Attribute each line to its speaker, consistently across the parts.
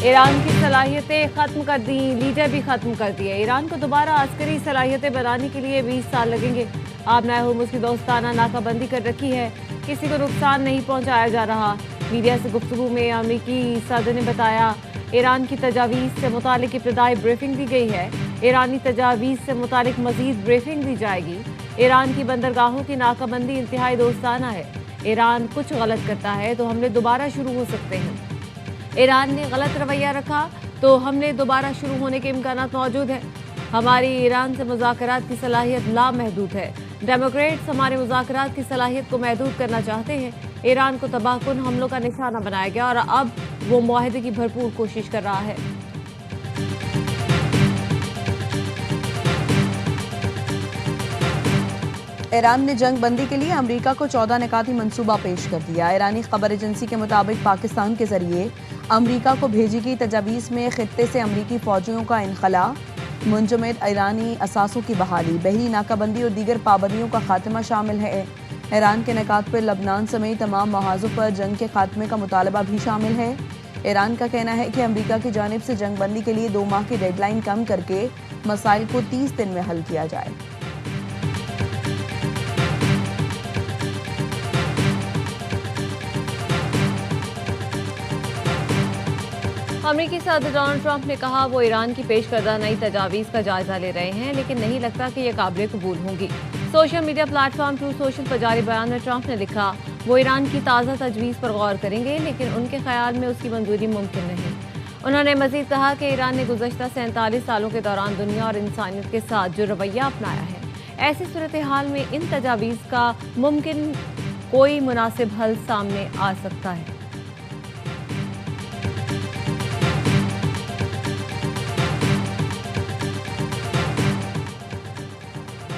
Speaker 1: Iran की सलाहियतें खत्म कर दी, लीडर भी खत्म कर दिए। ईरान को दोबारा अस्करी सलाहियतें बनाने के लिए 20 साल लगेंगे। आबनाए हुर्मुज़ की दोस्ताना नाकाबंदी कर रखी है, किसी को नुकसान नहीं पहुंचाया जा रहा। मीडिया से गुफ्तगू में अमेरिकी सदर ने बताया ईरान की तजावीज़ से मुतालिक इब्तदाई ब्रीफिंग दी गई है। ईरानी तजावीज़ से मुतालिक मजीद ब्रीफिंग दी जाएगी। ईरान की बंदरगाहों की नाकाबंदी इंतहाई दोस्ताना है। ईरान कुछ गलत करता है तो हमले दोबारा शुरू हो सकते हैं। ईरान ने गलत रवैया रखा तो हमले दोबारा शुरू होने के इम्कान मौजूद हैं। हमारी ईरान से मुज़ाकरात की सलाहियत लामहदूद है। डेमोक्रेट्स हमारे मुज़ाकरात की सलाहियत को महदूद करना चाहते हैं। ईरान को तबाहकुन हमलों का निशाना बनाया गया और अब वो मुआहदे की भरपूर कोशिश कर रहा है।
Speaker 2: ईरान ने जंग बंदी के लिए अमेरिका को 14 निकाती मंसूबा पेश कर दिया। ईरानी खबर एजेंसी के मुताबिक पाकिस्तान के जरिए अमेरिका को भेजी गई तजावीज़ में खित्ते से अमेरिकी फौजियों का इनखला, मुंजमद ईरानी असासों की बहाली, बहरी नाकाबंदी और दीगर पाबंदियों का खात्मा शामिल है। ईरान के निकात पर लबनान समेत तमाम महाजों पर जंग के खात्मे का मुतालबा भी शामिल है। ईरान का कहना है कि अमेरिका की जानिब से जंग बंदी के लिए 2 माह की डेडलाइन कम करके मसाइल को 30 दिन में हल किया जाए।
Speaker 1: अमेरिकी सदर डोनाल्ड ट्रंप ने कहा वो ईरान की पेश करदा नई तजावीज़ का जायजा ले रहे हैं, लेकिन नहीं लगता कि ये काबिल कबूल होंगी। Social media platform true social पर जारी बयान में ट्रंप ने लिखा वो ईरान की ताज़ा तजवीज़ पर गौर करेंगे, लेकिन उनके ख्याल में उसकी मंजूरी मुमकिन नहीं। उन्होंने मजीद कहा कि ईरान ने गुज़श्ता 47 सालों के दौरान दुनिया और इंसानियत के साथ जो रवैया अपनाया है, ऐसी सूरत हाल में इन तजावीज़ का मुमकिन कोई मुनासिब हल सामने आ सकता है।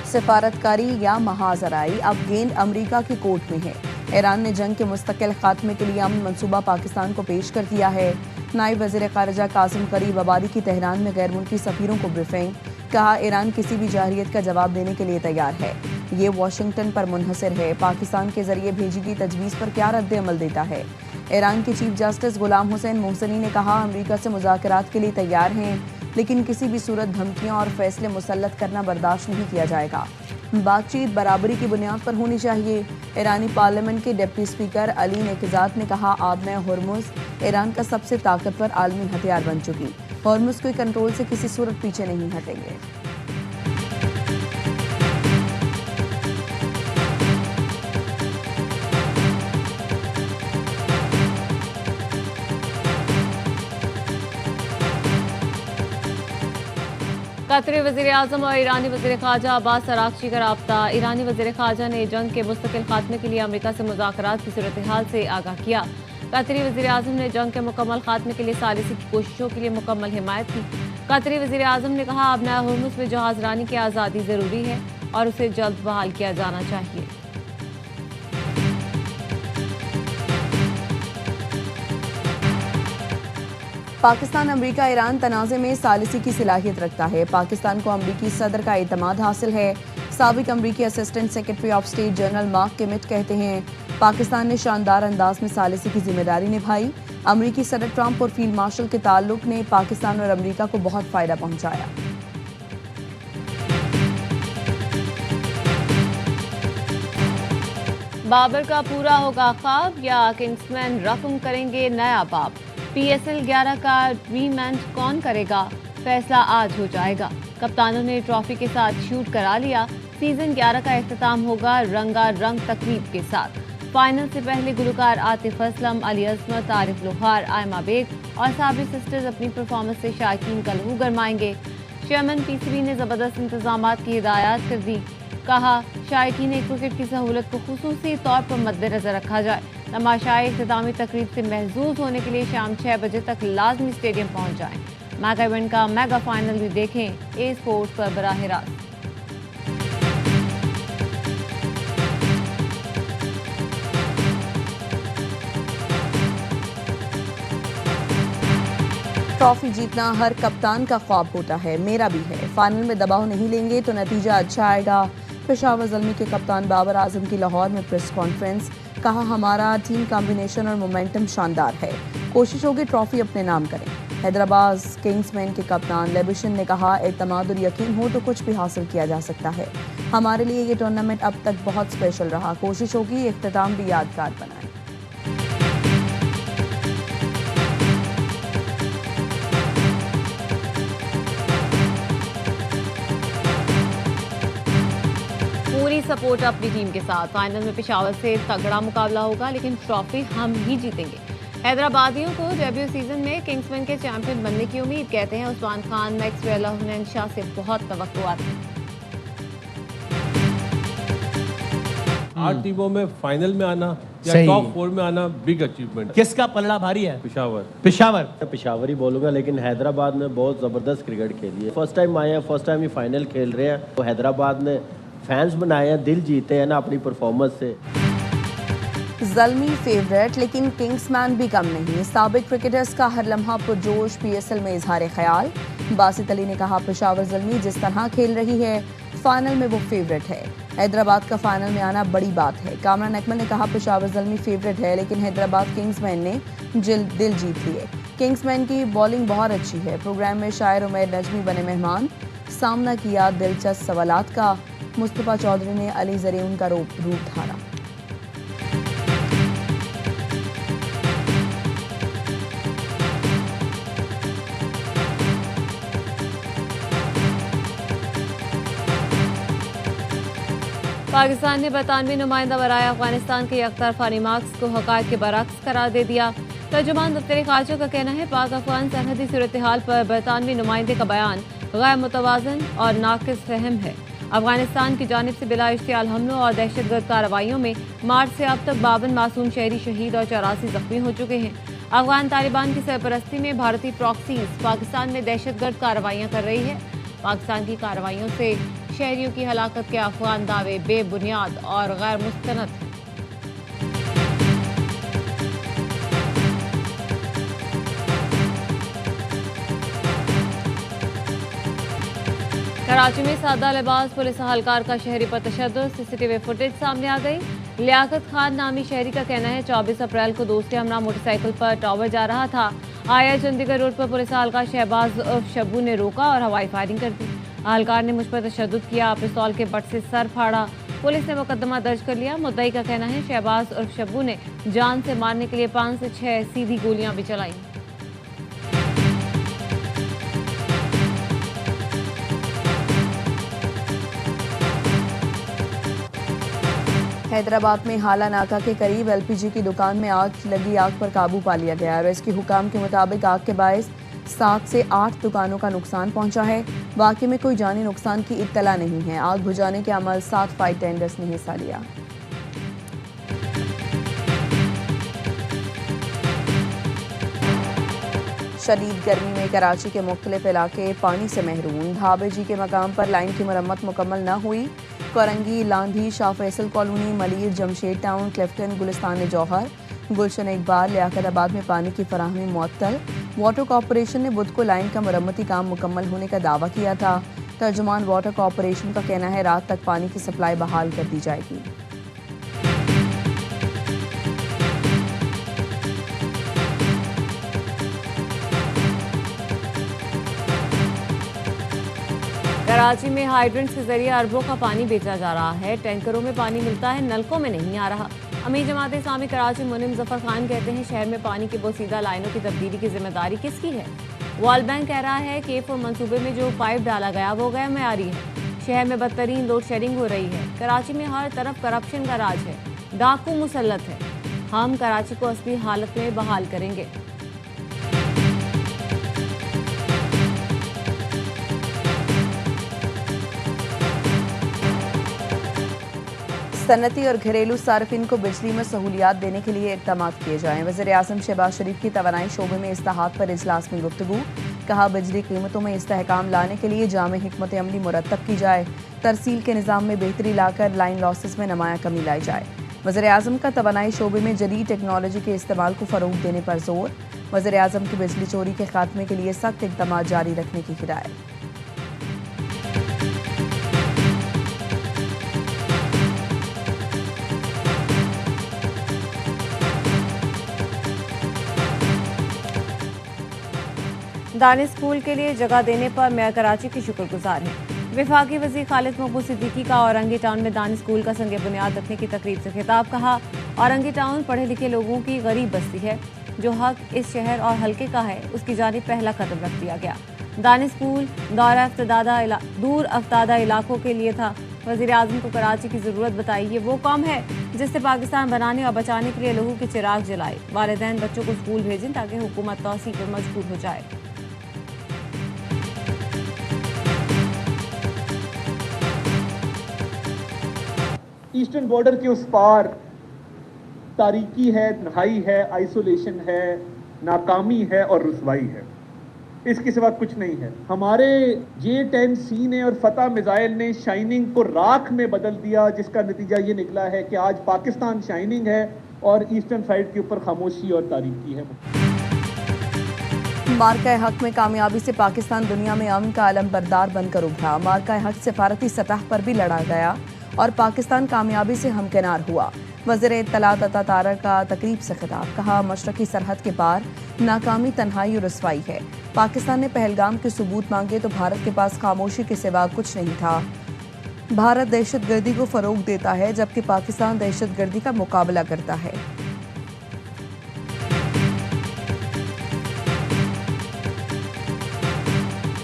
Speaker 2: सिफारतकारी या महाजराई अब गेंद अमेरिका की कोर्ट में है। ईरान ने जंग के मुस्तकिल खात्मे के लिए अमन मंसूबा पाकिस्तान को पेश कर दिया है। नायब वज़ीर ख़ारिजा कासिम गरीब आबादी की तेहरान में गैर मुल्की सफ़ीरों को ब्रीफिंग, कहा ईरान किसी भी जाहिरियत का जवाब देने के लिए तैयार है। ये वाशिंगटन पर मुनहसर है। पाकिस्तान के जरिए भेजी गई तजवीज़ पर क्या रद्द अमल देता है। ईरान के चीफ जस्टिस गुलाम हुसैन मोहसनी ने कहा अमेरिका से मुज़ाकरात के लिए तैयार हैं, लेकिन किसी भी सूरत धमकियां और फैसले मुसल्लत करना बर्दाश्त नहीं किया जाएगा। बातचीत बराबरी की बुनियाद पर होनी चाहिए। ईरानी पार्लियामेंट के डिप्टी स्पीकर अली नेकजात ने कहा आबनाए हुर्मुज़ ईरान का सबसे ताकतवर आलमी हथियार बन चुकी, हुर्मुज़ के कंट्रोल से किसी सूरत पीछे नहीं हटेंगे।
Speaker 1: कतरी वज़ीर आज़म और ईरानी वज़ीर ख़ारजा अब्बास अराग़ची का राब्ता। ईरानी वज़ीर ख़ारजा ने जंग के मुस्तकिल खात्मे के लिए अमेरिका से मुज़ाकरात की सूरत हाल से आगाह किया। कतरी वज़ीर आज़म ने जंग के मुकम्मल खात्मे के लिए सालिसी की कोशिशों के लिए मुकम्मल हिमायत की। कतरी वज़ीर आज़म ने कहा आबनाए हुर्मुज़ में जहाज़रानी की आज़ादी ज़रूरी है और उसे जल्द बहाल किया जाना चाहिए।
Speaker 2: पाकिस्तान अमेरिका ईरान तनाज़े में सालिसी की सलाहियत रखता है। पाकिस्तान को अमेरिकी सदर का एतमाद हासिल है। साबिक अमेरिकी assistant secretary of state general Mark Kimmitt कहते हैं पाकिस्तान ने शानदार अंदाज में सालिसी की जिम्मेदारी निभाई। अमेरिकी सदर ट्रंप और फील्ड मार्शल के ताल्लुक ने पाकिस्तान और अमेरिका को बहुत फ़ायदा पहुंचाया।
Speaker 1: बाबर का पूरा होगा ख्वाब या किंग्समैन रकम करेंगे नया बाब। PSL 11 का रीमेंट कौन करेगा, फैसला आज हो जाएगा। कप्तानों ने ट्रॉफी के साथ शूट करा लिया। सीजन 11 का इख्तिताम होगा रंगारंग तकरीब के साथ। फाइनल से पहले गुलकार आतिफ असलम, अली अजमत, आरिफ लोहार, आयमा बेग और साबिर सिस्टर्स अपनी परफॉर्मेंस से शायकीन का लहू गरमाएंगे। चेयरमैन PCB ने ज़बरदस्त इंतजामात की हिदायत कर दी। कहा शायकीन क्रिकेट की सहूलत को खुसूसी तौर पर मद्देनजर रखा जाए। तमाशाई इख्तितामी तकरीब से महजूज होने के लिए शाम 6 बजे तक लाजमी स्टेडियम पहुंच जाएं। मेगा इवेंट का मेगा फाइनल भी देखें ए स्पोर्ट्स पर बराह रास्त।
Speaker 2: ट्रॉफी जीतना हर कप्तान का ख्वाब होता है, मेरा भी है। फाइनल में दबाव नहीं लेंगे तो नतीजा अच्छा आएगा। पेशावर ज़ल्मी के कप्तान बाबर आजम की लाहौर में प्रेस कॉन्फ्रेंस, कहा हमारा टीम कॉम्बिनेशन और मोमेंटम शानदार है, कोशिश होगी ट्रॉफी अपने नाम करें। हैदराबाद किंग्समैन के कप्तान लेबिशन ने कहा, एतमाद और यकीन हो तो कुछ भी हासिल किया जा सकता है। हमारे लिए ये टूर्नामेंट अब तक बहुत स्पेशल रहा। कोशिश होगी इख्तिताम भी यादगार बनाए।
Speaker 1: पूरी सपोर्ट अपनी टीम के साथ फाइनल में पेशावर से तगड़ा मुकाबला होगा, लेकिन ट्रॉफी हम ही जीतेंगे। हैदराबादियों को डेब्यू सीजन में किंग्समैन के चैंपियन बनने की उम्मीद, कहते हैं उस्मान खान, मैक्सवेल, हुनैन शाह से बहुत तवक्कुआत है।
Speaker 3: 8 टीमों में फाइनल में आना या
Speaker 4: सही।
Speaker 3: टॉप 4 में आना बिग अचीवमेंट।
Speaker 4: किसका पलड़ा भारी है?
Speaker 3: पेशावर
Speaker 4: पेशावर।
Speaker 5: पेशावर ही बोलूंगा, लेकिन हैदराबाद ने बहुत ज़बरदस्त क्रिकेट खेली है। फर्स्ट टाइम आए हैं, फर्स्ट टाइम ही फाइनल खेल रहे हैं। तो हैदराबाद ने फैंस बनाए हैं, दिल जीते हैं ना अपनी परफॉर्मेंस से।
Speaker 2: ज़ल्मी फेवरेट, लेकिन किंग्समैन भी कम नहीं। साबिक क्रिकेटर्स का हर लम्हा पुरजोश, पीएसएल में इजहार ख्याल। बासित अली ने कहा, पेशावर ज़ल्मी जिस तरह खेल रही है फाइनल में वो फेवरेट है। हैदराबाद का फाइनल में आना बड़ी बात है। कामरान अकमल ने कहा, पेशावर ज़ल्मी फेवरेट है, लेकिन हैदराबाद किंग्समैन ने दिल जीत लिए। किंग्समैन की बॉलिंग बहुत अच्छी है। प्रोग्राम में शायर उमैर नजमी बने मेहमान। सामना किया दिलचस्प सवालात का। मुस्तफ़ा चौधरी ने अली ज़रीउन का रूप धारा।
Speaker 1: पाकिस्तान ने 92 नुमाइंदा बराए अफगानिस्तान के यकतरफा रिमार्क्स को हक़ाइक़ के बरअक्स करार दे दिया। तर्जुमान दफ्तर खारजा का कहना है, पाक अफगान सरहदी सूरत हाल पर 92 नुमाइंदे का बयान गैर मुतवाज़न और नाक़िस फ़हम है। अफगानिस्तान की जानिब से बिला इश्तियाल हमलों और दहशतगर्द कार्रवाइयों में मार्च से अब तक 52 मासूम शहरी शहीद और 84 जख्मी हो चुके हैं। अफगान तालिबान की सरपरस्ती में भारतीय प्रॉक्सीज पाकिस्तान में दहशतगर्द कार्रवाइयाँ कर रही है। पाकिस्तान की कार्रवाइयों से शहरियों की हलाकत के अफगान दावे बेबुनियाद और गैर मुस्तनद हैं। कराची में सादा लिबास पुलिस अहलकार का शहरी पर तशद्दुद, सीसीटीवी फुटेज सामने आ गई। लियाकत खान नामी शहरी का कहना है, 24 अप्रैल को दोस्त के हमरा मोटरसाइकिल पर टावर जा रहा था। आया चंडीगढ़ रोड पर पुलिस अहलकार शहबाज उर्फ शब्बू ने रोका और हवाई फायरिंग कर दी। अहलकार ने मुझ पर तशद्दुद किया, पिस्तौल के बट से सर फाड़ा। पुलिस ने मुकदमा दर्ज कर लिया। मुद्दई का कहना है, शहबाज उर्फ शब्बू ने जान से मारने के लिए 5 से 6 सीधी गोलियां भी चलाई।
Speaker 2: हैदराबाद में हाला नाका के करीब एलपीजी की दुकान में आग लगी। आग पर काबू पा लिया गया। रेस्क्यू हुकाम के मुताबिक आग के बायस 7 से 8 दुकानों का नुकसान पहुंचा है। वाकई में कोई जानी नुकसान की इत्तला नहीं है। आग बुझाने के अमल 7 फायर टेंडर्स ने हिस्सा लिया। शदीद गर्मी में कराची के मुख्तलिफ इलाके पानी से महरूम। ढाबे जी के मकाम पर लाइन की मरम्मत मुकम्मल न हुई। कोरंगी, लांधी, शाह फैसल कॉलोनी, मलिर, जमशेद टाउन, क्लिफ्टन, गुलिस्तान जौहर, गुलशन इकबाल, लियाकताबाद में पानी की फराहमी मुअत्तल। वाटर कॉरपोरेशन ने बुध को लाइन का मरम्मती काम मुकम्मल होने का दावा किया था। तर्जुमान वाटर कॉरपोरेशन का कहना है, रात तक पानी की सप्लाई बहाल कर दी जाएगी।
Speaker 1: कराची में हाइड्रेंट्स के जरिए अरबों का पानी बेचा जा रहा है। टैंकरों में पानी मिलता है, नलकों में नहीं आ रहा। अमीर जमात इस्लामी कराची मुनिम जफर खान कहते हैं, शहर में पानी की बोसीदा लाइनों की तब्दीली की जिम्मेदारी किसकी है? वर्ल्ड बैंक कह रहा है कि K4 मंसूबे में जो पाइप डाला गया वो गैर मयारी है। शहर में बदतरीन लोड शेडिंग हो रही है। कराची में हर तरफ करप्शन का राज है, डाकू मुसल्लत है। हम कराची को असली हालत में बहाल करेंगे।
Speaker 2: सनती और घरेलू सार्फिन को बिजली में सहूलियात देने के लिए इक़दाम किए जाएं। वज़ीर-ए-आज़म शहबाज शरीफ की तवानाई शोबे में इस्लाहात पर इजलास में गुफ्तगू। कहा, बिजली कीमतों में इस्तेहकाम लाने के लिए जामे हिकमत अमली मुरतब की जाए। तरसील के निज़ाम में बेहतरी लाकर लाइन लॉसेस में नुमाया कमी लाई जाए। वज़ीर-ए-आज़म का तवानाई शोबे में जदीद टेक्नोलॉजी के इस्तेमाल को फ़रोग़ देने पर जोर। वज़ीर-ए-आज़म की बिजली चोरी के खात्मे के लिए सख्त इक़दाम जारी रखने की हिदायत।
Speaker 1: दानिश स्कूल के लिए जगह देने पर मेयर कराची की शुक्रगुजार हैं। वफाकी वज़ीर खालिद मकबूल सिद्दीकी का औरंगी टाउन में दानिश स्कूल का संग बुनियाद रखने की तकरीब से खिताब। कहा, औरंगी टाउन पढ़े लिखे लोगों की गरीब बस्ती है, जो हक इस शहर और हल्के का है उसकी जानिब पहला कदम रख दिया गया। दानिश स्कूल दूर अफ्तादा इलाकों के लिए था। वज़ीर आज़म को कराची की ज़रूरत बताई। ये वो कौम है जिससे पाकिस्तान बनाने और बचाने के लिए लहू के चिराग जलाए। वालिदैन बच्चों को स्कूल भेजें ताकि हुकूमत तौसी पर मजबूर हो जाए।
Speaker 4: ईस्टर्न बॉर्डर के उस पार तारीकी है, तन्हाई है, आइसोलेशन है, नाकामी है और रुसवाई है। इसके सिवा कुछ नहीं है। हमारे J-10C ने और फतह मिसाइल ने शाइनिंग को राख में बदल दिया, जिसका नतीजा ये निकला है कि आज पाकिस्तान शाइनिंग है और ईस्टर्न साइड के ऊपर खामोशी और तारीकी है।
Speaker 2: मार्का हक में कामयाबी से पाकिस्तान दुनिया में अमन का अलमबरदार बनकर उभरा। मार्का हक सिफारती सतह पर भी लड़ा गया और पाकिस्तान कामयाबी से हमकिनार हुआ। वज़ीर इत्तलात अता तारर का तकरीब से खिताब। कहा, मशरकी सरहद के पार नाकामी, तन्हाई और रुसवाई है। पाकिस्तान ने पहलगाम के सबूत मांगे तो भारत के पास खामोशी के सिवा कुछ नहीं था। भारत दहशतगर्दी को फरोग देता है जबकि पाकिस्तान दहशतगर्दी का मुकाबला करता है।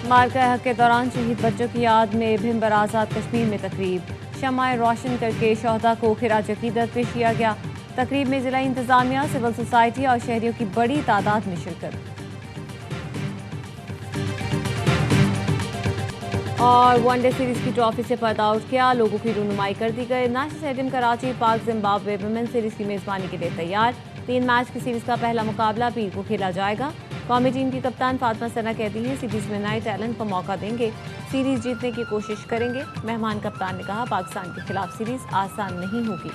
Speaker 1: मार्का हक के दौरान शहीद बच्चों की याद में भिंबर आज़ाद कश्मीर में तकरीब। शमाए रोशन करके शोहदा को खिराज अकीदत पेश किया गया। तकरीब में जिला इंतजामिया, सिविल सोसाइटी और शहरियों की बड़ी तादाद में शिरकत। और वनडे सीरीज की ट्रॉफी से पर्दा आउट किया, लोगों की रहनुमाई कर दी गई। नेशनल स्टेडियम कराची पाक जिम्बाब्वे वुमेन सीरीज की मेजबानी के लिए तैयार। 3 मैच की सीरीज का पहला मुकाबला पीर को खेला जाएगा। कौमी टीम की कप्तान फातिमा सना कहती हैं, सीरीज में नए टैलेंट को मौका देंगे, सीरीज जीतने की कोशिश करेंगे। मेहमान कप्तान ने कहा, पाकिस्तान के खिलाफ सीरीज आसान नहीं होगी।